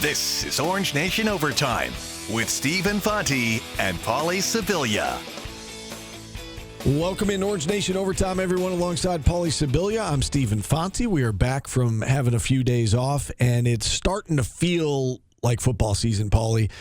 This is Orange Nation Overtime with Steve Infanti and Paulie Scibilia. Welcome in Orange Nation Overtime, everyone, alongside Paulie Scibilia. I'm Steve Infanti. We are back from having a few days off, and it's starting to feel like football season, Paulie.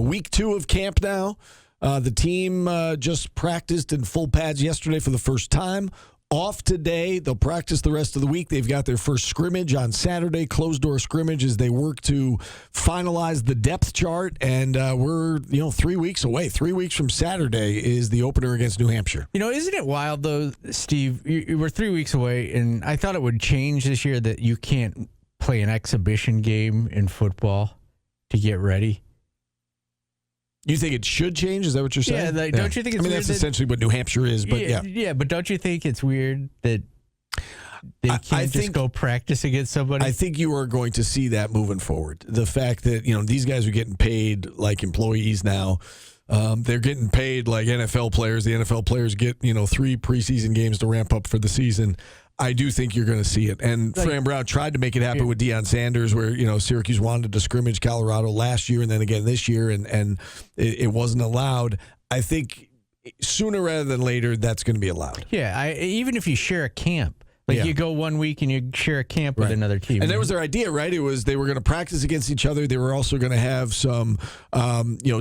Week 2 of camp now. The team just practiced in full pads yesterday for the first time. Off today. They'll practice the rest of the week. They've got their first scrimmage on Saturday, closed-door scrimmage, as they work to finalize the depth chart. And we're, 3 weeks away. 3 weeks from Saturday is the opener against New Hampshire. Isn't it wild, though, Steve? We're 3 weeks away, and I thought it would change this year that you can't play an exhibition game in football to get ready. You think it should change? Is that what you're saying? Yeah, don't you think it's weird? That's essentially what New Hampshire is, but yeah. Yeah, but don't you think it's weird that they can't just go practice against somebody? I think you are going to see that moving forward. The fact that, these guys are getting paid like employees now. They're getting paid like NFL players. The NFL players get, 3 preseason games to ramp up for the season. I do think you're going to see it. And Fran Brown tried to make it happen with Deion Sanders, where, Syracuse wanted to scrimmage Colorado last year and then again this year, and it wasn't allowed. I think sooner rather than later, that's going to be allowed. Yeah, even if you share a camp. You go 1 week and you share a camp with another team. And that was their idea, right? It was they were going to practice against each other. They were also going to have some,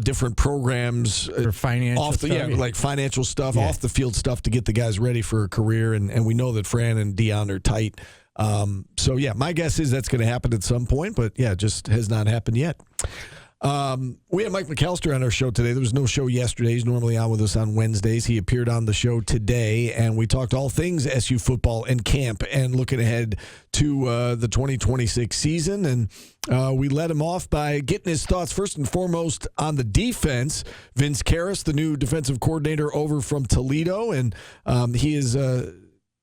different programs for financial stuff. Like financial stuff, off the field stuff to get the guys ready for a career. And we know that Fran and Deion are tight. My guess is that's going to happen at some point. But it just has not happened yet. We had Mike McAllister on our show today. There was no show yesterday. He's normally on with us on Wednesdays. He appeared on the show today, and we talked all things SU football and camp and looking ahead to the 2026 season. And we let him off by getting his thoughts first and foremost on the defense. Vince Karras, the new defensive coordinator over from Toledo, and he is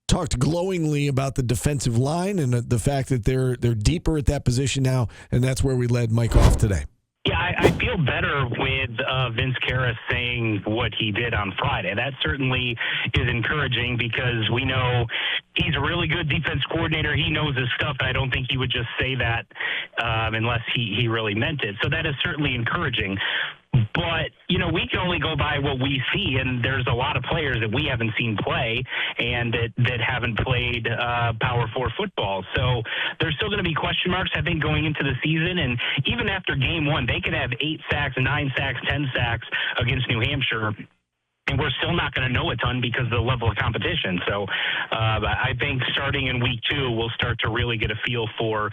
talked glowingly about the defensive line and the fact that they're deeper at that position now, and that's where we led Mike off today. Yeah, I feel better with Vince Karras saying what he did on Friday. That certainly is encouraging because we know he's a really good defense coordinator. He knows his stuff, and I don't think he would just say that unless he really meant it. So that is certainly encouraging. But, we can only go by what we see, and there's a lot of players that we haven't seen play and that haven't played Power 4 football. So there's still going to be question marks, I think, going into the season. And even after game 1, they could have 8 sacks, 9 sacks, 10 sacks against New Hampshire. And we're still not going to know a ton because of the level of competition. So I think starting in week 2, we'll start to really get a feel for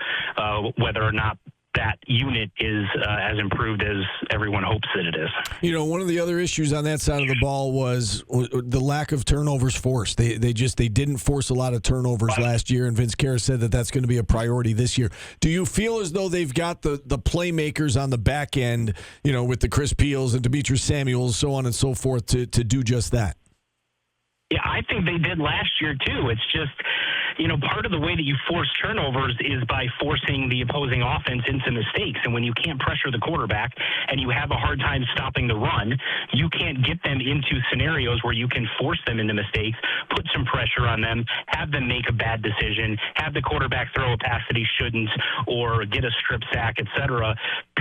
whether or not that unit is as improved as everyone hopes that it is. One of the other issues on that side of the ball was the lack of turnovers forced. They didn't force a lot of turnovers last year, and Vince Karras said that that's going to be a priority this year. Do you feel as though they've got the playmakers on the back end, with the Chris Peels and Demetrius Samuels, so on and so forth, to do just that? Yeah, I think they did last year, too. It's just, part of the way that you force turnovers is by forcing the opposing offense into mistakes. And when you can't pressure the quarterback and you have a hard time stopping the run, you can't get them into scenarios where you can force them into mistakes, put some pressure on them, have them make a bad decision, have the quarterback throw a pass that he shouldn't, or get a strip sack, etc.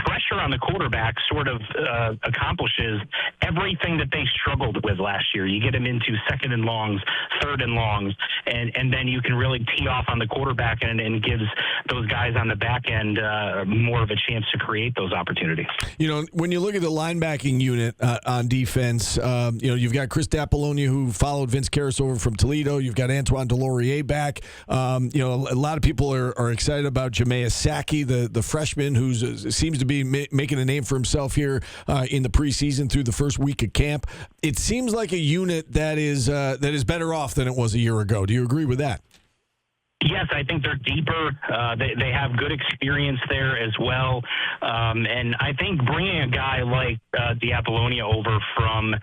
Pressure on the quarterback sort of accomplishes everything that they struggled with last year. You get them into second and longs, third and longs, and then you can really tee off on the quarterback and gives those guys on the back end more of a chance to create those opportunities. When you look at the linebacking unit on defense, you've got Chris D'Apollonia, who followed Vince Karras over from Toledo. You've got Antoine Delorier back. A lot of people are excited about Jameis Saki, the freshman who seems to be making a name for himself here in the preseason through the first week of camp. It seems like a unit that is better off than it was a year ago. Do you agree with that? Yes, I think they're deeper. They have good experience there as well. And I think bringing a guy like D'Apollonia over from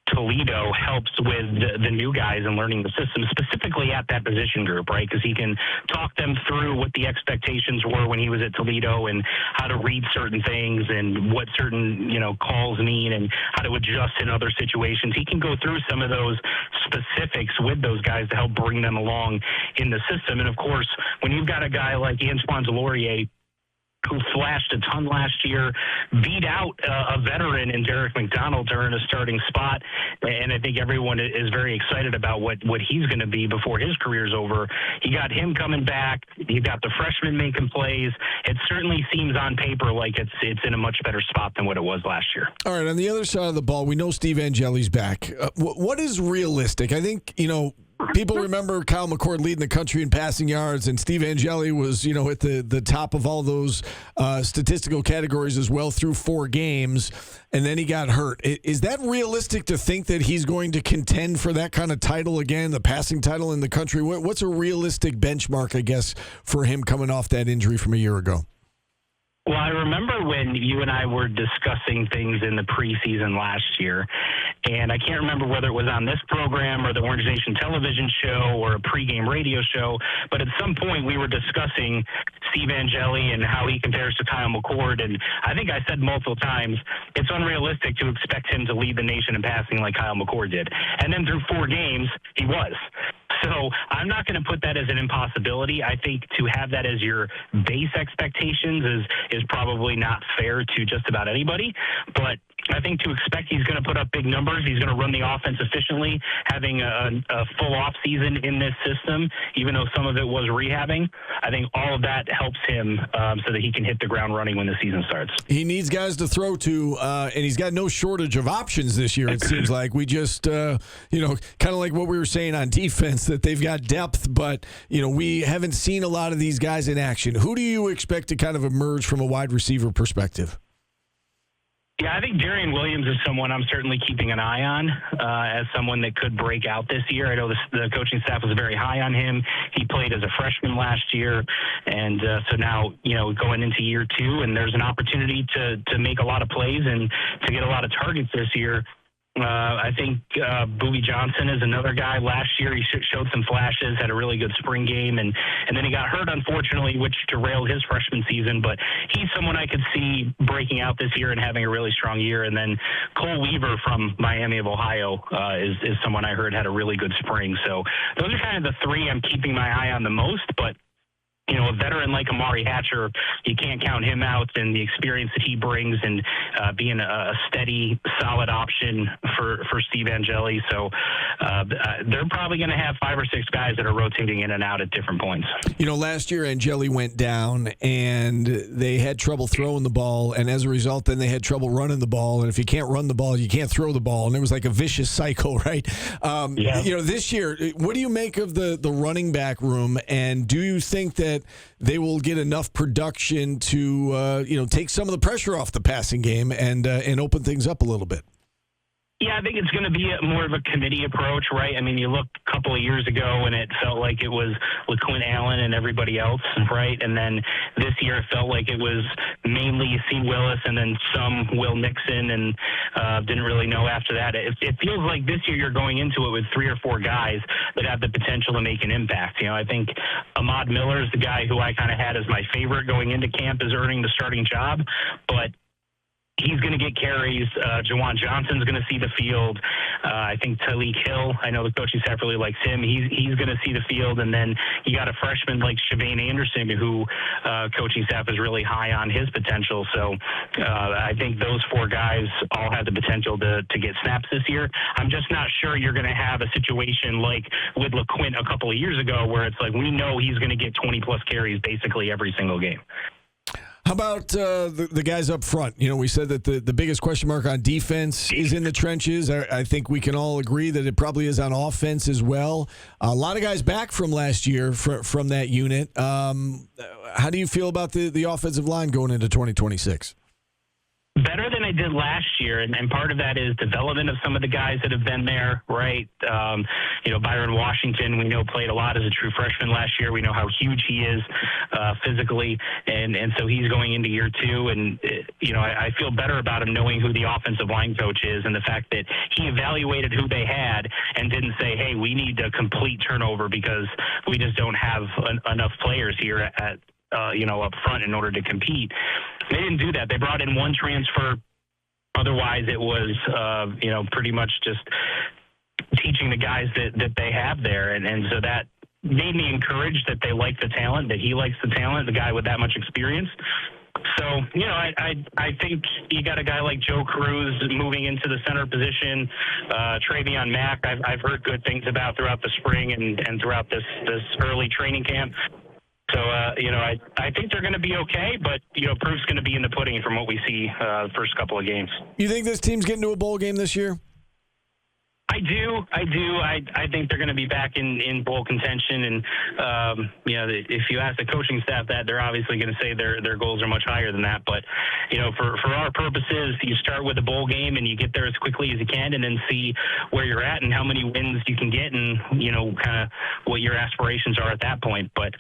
Toledo helps with the new guys and learning the system, specifically at that position group, right? Because he can talk them through what the expectations were when he was at Toledo and how to read certain things and what certain, calls mean and how to adjust in other situations. He can go through some of those specifics with those guys to help bring them along in the system. And, of course, when you've got a guy like Antoine Delorier who flashed a ton last year, beat out a veteran in Derek McDonald to earn a starting spot. And I think everyone is very excited about what he's going to be before his career's over. You got him coming back. You got the freshman making plays. It certainly seems on paper like it's in a much better spot than what it was last year. All right, on the other side of the ball, we know Steve Angeli's back. What is realistic? I think, people remember Kyle McCord leading the country in passing yards, and Steve Angeli was, at the top of all those statistical categories as well through 4 games, and then he got hurt. Is that realistic to think that he's going to contend for that kind of title again, the passing title in the country? What's a realistic benchmark, I guess, for him coming off that injury from a year ago? Well, I remember when you and I were discussing things in the preseason last year, and I can't remember whether it was on this program or the Orange Nation television show or a pregame radio show, but at some point we were discussing Steve Angeli and how he compares to Kyle McCord, and I think I said multiple times, it's unrealistic to expect him to lead the nation in passing like Kyle McCord did. And then through 4 games, he was. So I'm not going to put that as an impossibility. I think to have that as your base expectations is probably not fair to just about anybody. But I think to expect he's going to put up big numbers, he's going to run the offense efficiently, having a full off season in this system, even though some of it was rehabbing. I think all of that helps him so that he can hit the ground running when the season starts. He needs guys to throw to, and he's got no shortage of options this year, it seems like. We just, kind of like what we were saying on defense, that they've got depth, but, we haven't seen a lot of these guys in action. Who do you expect to kind of emerge from a wide receiver perspective? Yeah, I think Darian Williams is someone I'm certainly keeping an eye on as someone that could break out this year. I know the coaching staff was very high on him. He played as a freshman last year, and so now, going into year 2, and there's an opportunity to make a lot of plays and to get a lot of targets this year. I think Bowie Johnson is another guy. Last year he showed some flashes, had a really good spring game, and then he got hurt, unfortunately, which derailed his freshman season. But he's someone I could see breaking out this year and having a really strong year. And then Cole Weaver from Miami of Ohio is someone I heard had a really good spring. So those are kind of the 3 I'm keeping my eye on the most. But a veteran like Amari Hatcher, you can't count him out, and the experience that he brings, and being a steady, solid option for Steve Angeli. So they're probably going to have 5 or 6 guys that are rotating in and out at different points. Last year Angeli went down, and they had trouble throwing the ball, and as a result, then they had trouble running the ball. And if you can't run the ball, you can't throw the ball, and it was like a vicious cycle, right? This year, what do you make of the running back room, and do you think that they will get enough production to take some of the pressure off the passing game and open things up a little bit? Yeah, I think it's going to be more of a committee approach, right? I mean, you look a couple of years ago and it felt like it was LaQuint Allen and everybody else, right? And then this year it felt like it was mainly C. Willis and then some Will Nixon, and didn't really know after that. It feels like this year you're going into it with 3 or 4 guys that have the potential to make an impact. I think Ahmad Miller is the guy who I kind of had as my favorite going into camp as earning the starting job, but he's going to get carries. Jawan Johnson's going to see the field. I think Tyleek Hill, I know the coaching staff really likes him. He's going to see the field. And then you got a freshman like Shavane Anderson, who coaching staff is really high on his potential. So I think those 4 guys all have the potential to get snaps this year. I'm just not sure you're going to have a situation like with LaQuint a couple of years ago where it's like we know he's going to get 20-plus carries basically every single game. How about the guys up front? We said that the biggest question mark on defense is in the trenches. I think we can all agree that it probably is on offense as well. A lot of guys back from last year from that unit. How do you feel about the offensive line going into 2026? Better than I did last year, and part of that is development of some of the guys that have been there, right? Byron Washington, we know, played a lot as a true freshman last year. We know how huge he is physically, and so he's going into year 2, and I feel better about him knowing who the offensive line coach is, and the fact that he evaluated who they had and didn't say, hey, we need a complete turnover because we just don't have enough players here at up front in order to compete. They didn't do that. They brought in 1 transfer. Otherwise, it was, pretty much just teaching the guys that they have there. And so that made me encouraged that they like the talent, that he likes the talent, the guy with that much experience. So, I think you got a guy like Joe Cruz moving into the center position. Travion Mack, I've heard good things about throughout the spring and throughout this early training camp. So, I think they're going to be okay, but, proof's going to be in the pudding from what we see the first couple of games. You think this team's getting to a bowl game this year? I do. I think they're going to be back in bowl contention, and if you ask the coaching staff that, they're obviously going to say their goals are much higher than that. But for our purposes, you start with a bowl game and you get there as quickly as you can, and then see where you're at and how many wins you can get, and kind of what your aspirations are at that point. But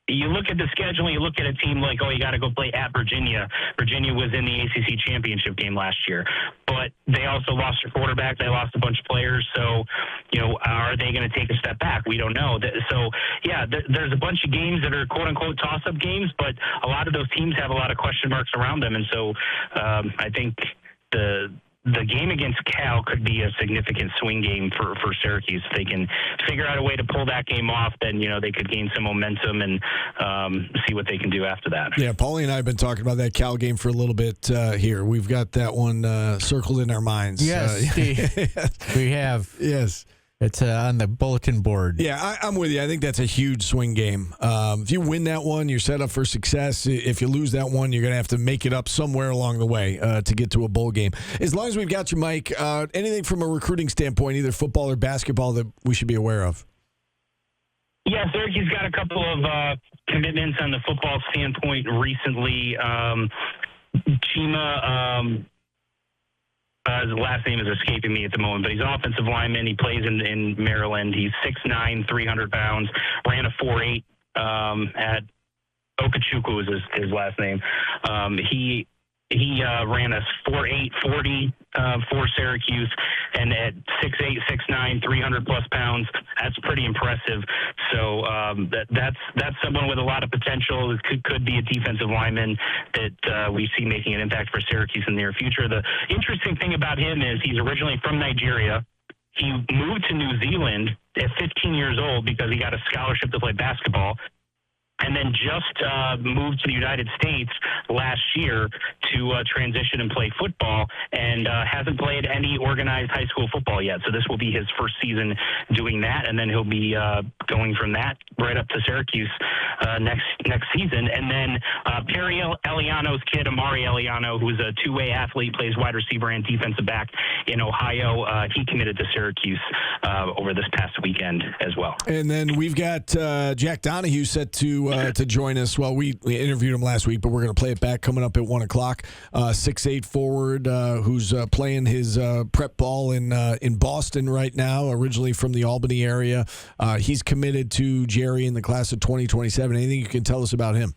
you look at the schedule, you look at a team like, you got to go play at Virginia. Virginia was in the ACC championship game last year, but they also lost their quarterback. They lost a bunch of players. So, are they going to take a step back? We don't know. So, there's a bunch of games that are quote unquote toss-up games, but a lot of those teams have a lot of question marks around them. And so, I think the game against Cal could be a significant swing game for Syracuse. If they can figure out a way to pull that game off, then, they could gain some momentum and see what they can do after that. Yeah, Paulie and I have been talking about that Cal game for a little bit here. We've got that one circled in our minds. Yes, Steve, we have. Yes. It's on the bulletin board. Yeah, I'm with you. I think that's a huge swing game. If you win that one, you're set up for success. If you lose that one, you're going to have to make it up somewhere along the way to get to a bowl game. As long as we've got you, Mike, anything from a recruiting standpoint, either football or basketball, that we should be aware of? Yeah, Syracuse got a couple of commitments on the football standpoint recently. Chima, his last name is escaping me at the moment, but he's an offensive lineman. He plays in Maryland. He's 6'9", 300 pounds, ran a 4.8 at Okechukwu is his last name. He ran a 4.8 40 for Syracuse, and at 6'8", 6'9", 300 plus pounds, that's pretty impressive. So that's someone with a lot of potential. It could be a defensive lineman that we see making an impact for Syracuse in the near future. The interesting thing about him is he's originally from Nigeria. He moved to New Zealand at 15 years old because he got a scholarship to play basketball, and then just moved to the United States last year to transition and play football, and hasn't played any organized high school football yet. So this will be his first season doing that, and then he'll be going from that right up to Syracuse next season. And then Perry Eliano's kid, Amari Eliano, who's a two-way athlete, plays wide receiver and defensive back in Ohio. He committed to Syracuse over this past weekend as well. And then we've got Jack Donahue set to join us. Well, we interviewed him last week, but we're going to play it back coming up at 1 o'clock. 6'8" forward who's playing his prep ball in Boston right now, originally from the Albany area. He's committed to Jerry in the class of 2027. Anything you can tell us about him?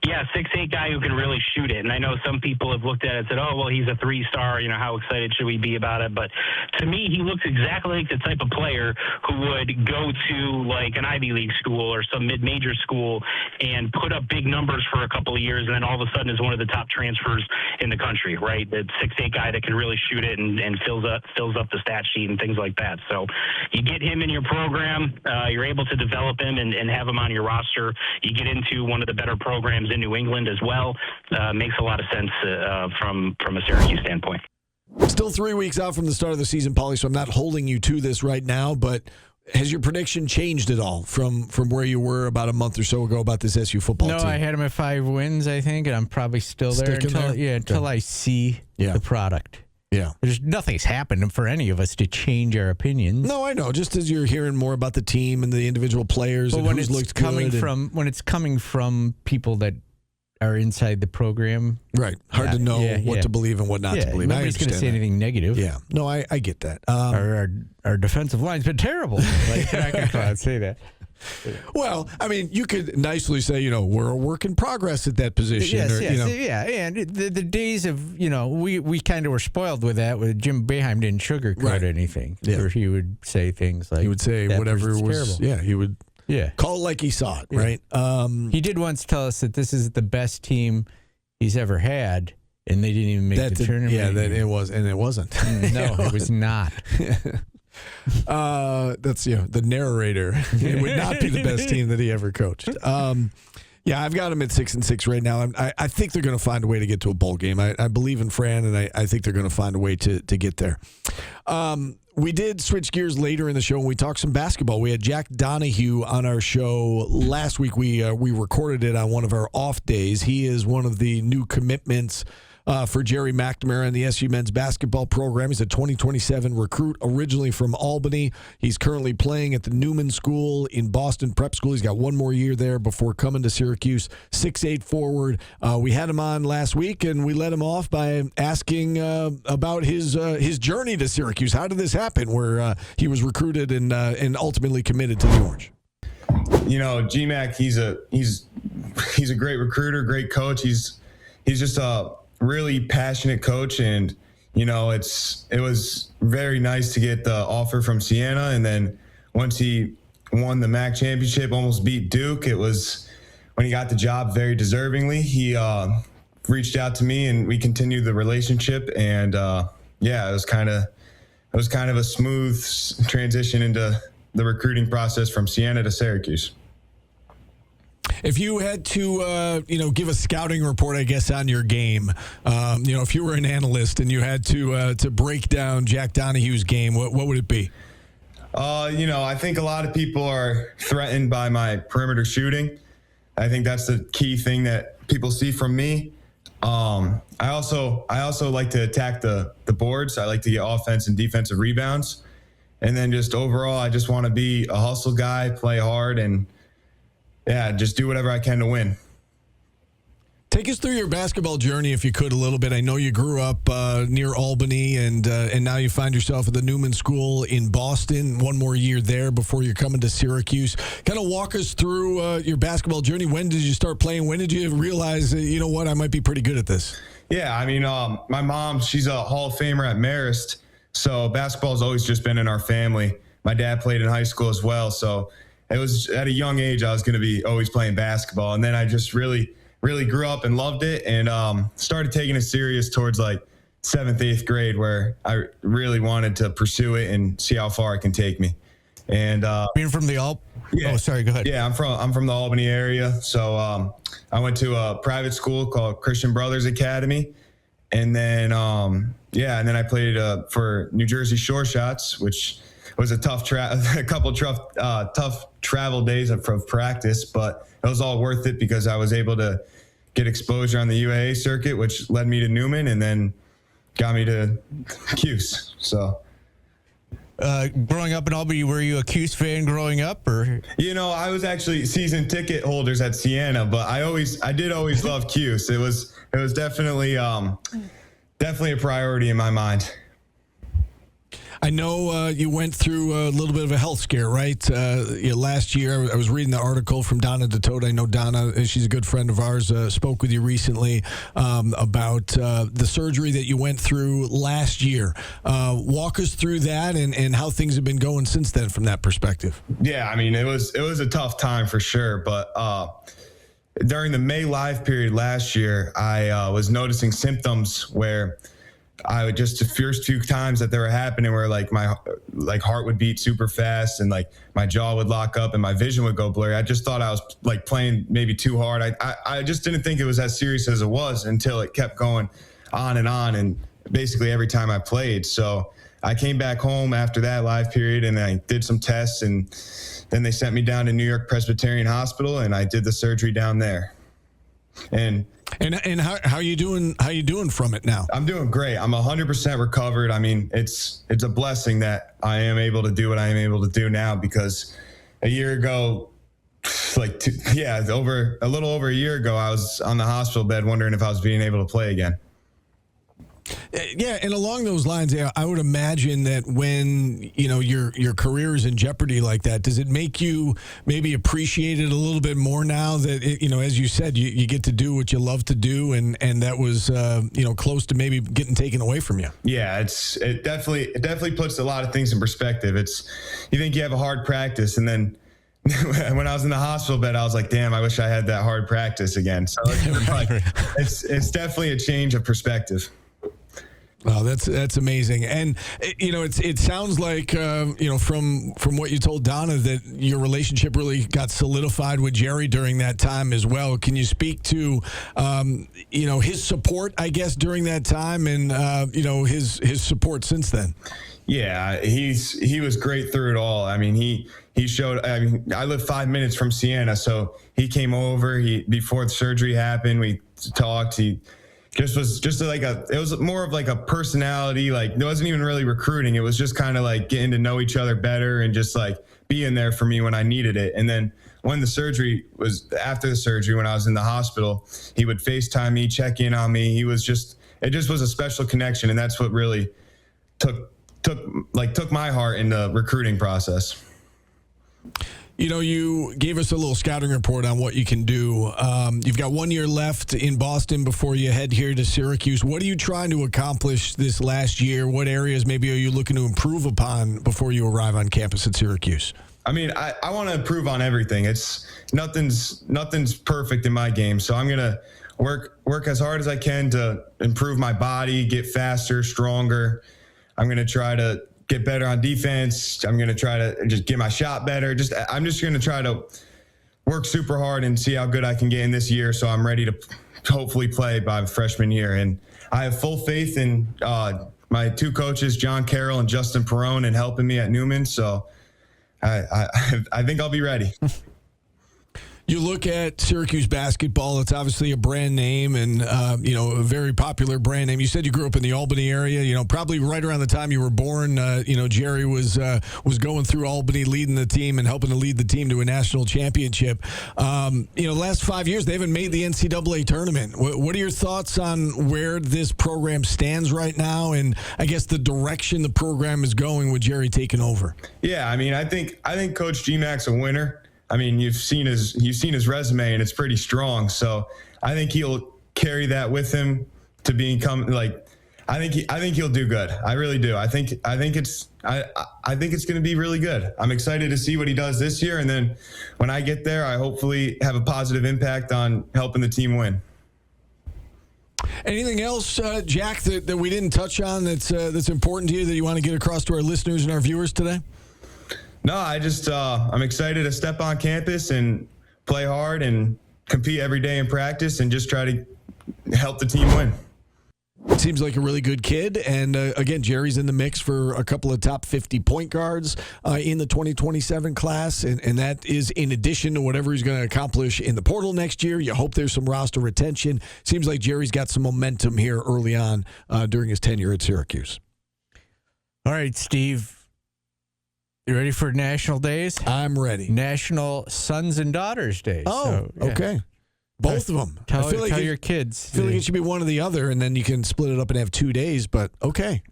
Yeah, 6'8" guy who can really shoot it. And I know some people have looked at it and said, oh, well, he's a 3-star. How excited should we be about it? But to me, he looks exactly like the type of player who would go to like an Ivy League school or some mid-major school and put up big numbers for a couple of years, and then all of a sudden is one of the top transfers in the country, right? The 6'8" guy that can really shoot it and fills up the stat sheet and things like that. So you get him in your program, you're able to develop him and have him on your roster. You get into one of the better programs in New England as well. Makes a lot of sense from a Syracuse standpoint. Still 3 weeks out from the start of the season, Paulie, so I'm not holding you to this right now, but has your prediction changed at all from where you were about a month or so ago about this SU football team? No, I had them at 5 wins, I think, and I'm probably still there until I see the product. Yeah. Nothing's happened for any of us to change our opinions. No, I know. Just as you're hearing more about the team and the individual players, but and when who's it's looked coming good from when it's coming from people that are inside the program, right? Hard to know what to believe and what not to believe. Nobody's going to say anything negative. Yeah, no, I get that. Our defensive line's been terrible. I'd say that. Well, I mean, you could nicely say, we're a work in progress at that position. And the days of, we kind of were spoiled with that. With Jim Boeheim didn't sugarcoat anything. Yeah. Or he would say things like, he would say whatever was terrible. Yeah, he would call it like he saw it, right? He did once tell us that this is the best team he's ever had, and they didn't even make the tournament. Yeah, it wasn't. No, it was not. That's the narrator. It would not be the best team that he ever coached. Yeah, I've got them at 6-6 right now. I think they're going to find a way to get to a bowl game. I believe in Fran, and I think they're going to find a way to get there. We did switch gears later in the show, and we talked some basketball. We had Jack Donahue on our show last week. We recorded it on one of our off days. He is one of the new commitments for Jerry McNamara and the SU men's basketball program. He's a 2027 recruit, originally from Albany. He's currently playing at the Newman School in Boston Prep School. He's got one more year there before coming to Syracuse. 6'8" forward. We had him on last week, and we let him off by asking about his journey to Syracuse. How did this happen, where he was recruited and ultimately committed to the Orange? You know, GMAC, he's a great recruiter, great coach. He's just a really passionate coach, and you know, it was very nice to get the offer from Siena, and then once he won the MAC championship, almost beat Duke. It was when he got the job very deservingly. He reached out to me, and we continued the relationship, and it was kind of a smooth transition into the recruiting process from Siena to Syracuse. If you had to, give a scouting report, I guess, on your game, if you were an analyst and you had to break down Jack Donahue's game, what would it be? I think a lot of people are threatened by my perimeter shooting. I think that's the key thing that people see from me. I also like to attack the boards. I like to get offense and defensive rebounds. And then just overall, I just want to be a hustle guy, play hard, and just do whatever I can to win. Take us through your basketball journey, if you could, a little bit. I know you grew up near Albany, and now you find yourself at the Newman School in Boston. One more year there before you're coming to Syracuse. Kind of walk us through your basketball journey. When did you start playing? When did you realize, I might be pretty good at this? Yeah, my mom, she's a Hall of Famer at Marist, so basketball's always just been in our family. My dad played in high school as well, so it was at a young age I was going to be always playing basketball. And then I just really grew up and loved it, and started taking it serious towards like 7th, 8th grade, where I really wanted to pursue it and see how far it can take me. And being from the yeah. Oh, sorry, go ahead. Yeah, I'm from the Albany area. So I went to a private school called Christian Brothers Academy. And then, and then I played for New Jersey Shore Shots, which was a tough travel days of practice, but it was all worth it because I was able to get exposure on the UAA circuit, which led me to Newman and then got me to Cuse. So, growing up in Albany, were you a Cuse fan growing up, or? I was actually season ticket holders at Siena, but I did always love Cuse. It was definitely a priority in my mind. I know you went through a little bit of a health scare, right? Last year, I was reading the article from Donna DeTote. I know Donna, she's a good friend of ours, spoke with you recently about the surgery that you went through last year. Walk us through that and how things have been going since then from that perspective. Yeah, it was a tough time for sure, but during the May Live period last year, I was noticing symptoms where I would just the first few times that they were happening where like my heart would beat super fast and like my jaw would lock up and my vision would go blurry. I just thought I was like playing maybe too hard. I just didn't think it was as serious as it was until it kept going on and basically every time I played. So I came back home after that live period and I did some tests, and then they sent me down to New York Presbyterian Hospital and I did the surgery down there. And how you doing? How you doing from it now? I'm doing great. I'm 100% recovered. It's a blessing that I am able to do what I am able to do now, because a year ago, a little over a year ago, I was on the hospital bed wondering if I was being able to play again. Yeah, and along those lines, I would imagine that when your career is in jeopardy like that, does it make you maybe appreciate it a little bit more now that as you said, you get to do what you love to do, and that was close to maybe getting taken away from you? Yeah, it definitely puts a lot of things in perspective. You think you have a hard practice, and then when I was in the hospital bed, I was like, damn, I wish I had that hard practice again. So it's definitely a change of perspective. Oh, that's amazing. And, it sounds like, from what you told Donna, that your relationship really got solidified with Jerry during that time as well. Can you speak to, his support, I guess, during that time and, his support since then? Yeah, he was great through it all. I mean, he showed. I mean, I live 5 minutes from Siena, so he came over. Before the surgery happened, we talked. He was it was more of like a personality. Like, it wasn't even really recruiting. It was just kind of like getting to know each other better and just like being there for me when I needed it. And then when after the surgery, when I was in the hospital, he would FaceTime me, check in on me. It just was a special connection, and that's what really took my heart in the recruiting process. You gave us a little scouting report on what you can do. You've got 1 year left in Boston before you head here to Syracuse. What are you trying to accomplish this last year? What areas maybe are you looking to improve upon before you arrive on campus at Syracuse? I mean, I want to improve on everything. Nothing's perfect in my game, so I'm gonna work as hard as I can to improve my body, get faster, stronger. I'm going to try to get better on defense. I'm going to try to just get my shot better. I'm just going to try to work super hard and see how good I can get in this year, so I'm ready to hopefully play by freshman year. And I have full faith in my two coaches, John Carroll and Justin Perrone, in helping me at Newman. So I think I'll be ready. You look at Syracuse basketball, it's obviously a brand name and, a very popular brand name. You said you grew up in the Albany area, probably right around the time you were born. Jerry was going through Albany, leading the team and helping to lead the team to a national championship. Last 5 years, they haven't made the NCAA tournament. What are your thoughts on where this program stands right now? And I guess the direction the program is going with Jerry taking over. Yeah, I mean, I think Coach GMAC's a winner. I mean, you've seen his resume, and it's pretty strong. So I think he'll carry that with him to become like. I think he'll do good. I really do. I think it's going to be really good. I'm excited to see what he does this year, and then when I get there, I hopefully have a positive impact on helping the team win. Anything else, Jack, that we didn't touch on that's important to you that you want to get across to our listeners and our viewers today? No, I'm excited to step on campus and play hard and compete every day in practice and just try to help the team win. Seems like a really good kid. And again, Jerry's in the mix for a couple of top 50 point guards in the 2027 class. And that is in addition to whatever he's going to accomplish in the portal next year. You hope there's some roster retention. Seems like Jerry's got some momentum here early on during his tenure at Syracuse. All right, Steve. You ready for National Days? I'm ready. National Sons and Daughters Days. Oh, so, yeah. Okay. Both of them. Tell your kids. I feel like it should be one or the other, and then you can split it up and have 2 days, but okay.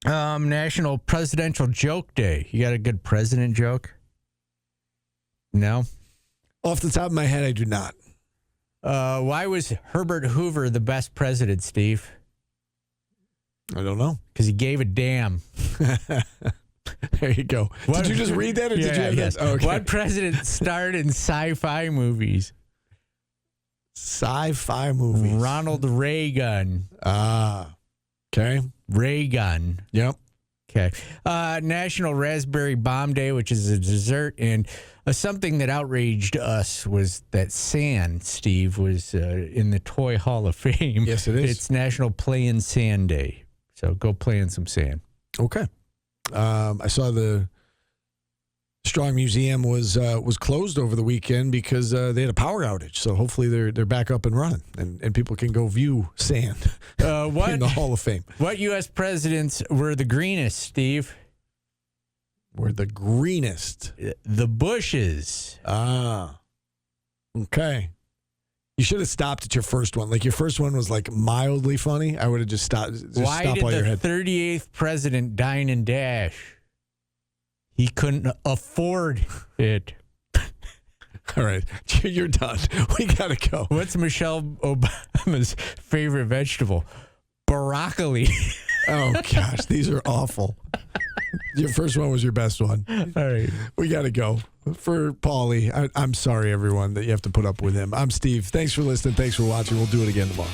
National Presidential Joke Day. You got a good president joke? No? Off the top of my head, I do not. Why was Herbert Hoover the best president, Steve? I don't know. Because he gave a damn. There you go. Did you just read that, or did you have that? Okay. What president starred in sci-fi movies? Sci-fi movies. Ronald Reagan. Okay. Reagan. Yep. Okay. National Raspberry Bomb Day, which is a dessert, and something that outraged us was that sand, Steve, was in the Toy Hall of Fame. Yes, it is. It's National Play in Sand Day. So go play in some sand. Okay. I saw the Strong Museum was closed over the weekend because they had a power outage. So hopefully they're back up and running, and people can go view sand in the Hall of Fame. What U.S. presidents were the greenest, Steve? Were the greenest? The Bushes. Okay. You should have stopped at your first one. Like, your first one was like mildly funny. I would have just stopped. Why did the 38th president dine and dash? He couldn't afford it. All right, you're done. We gotta go. What's Michelle Obama's favorite vegetable? Broccoli. Oh gosh, these are awful. Your first one was your best one. All right. We got to go. For Paulie, I'm sorry, everyone, that you have to put up with him. I'm Steve. Thanks for listening. Thanks for watching. We'll do it again tomorrow.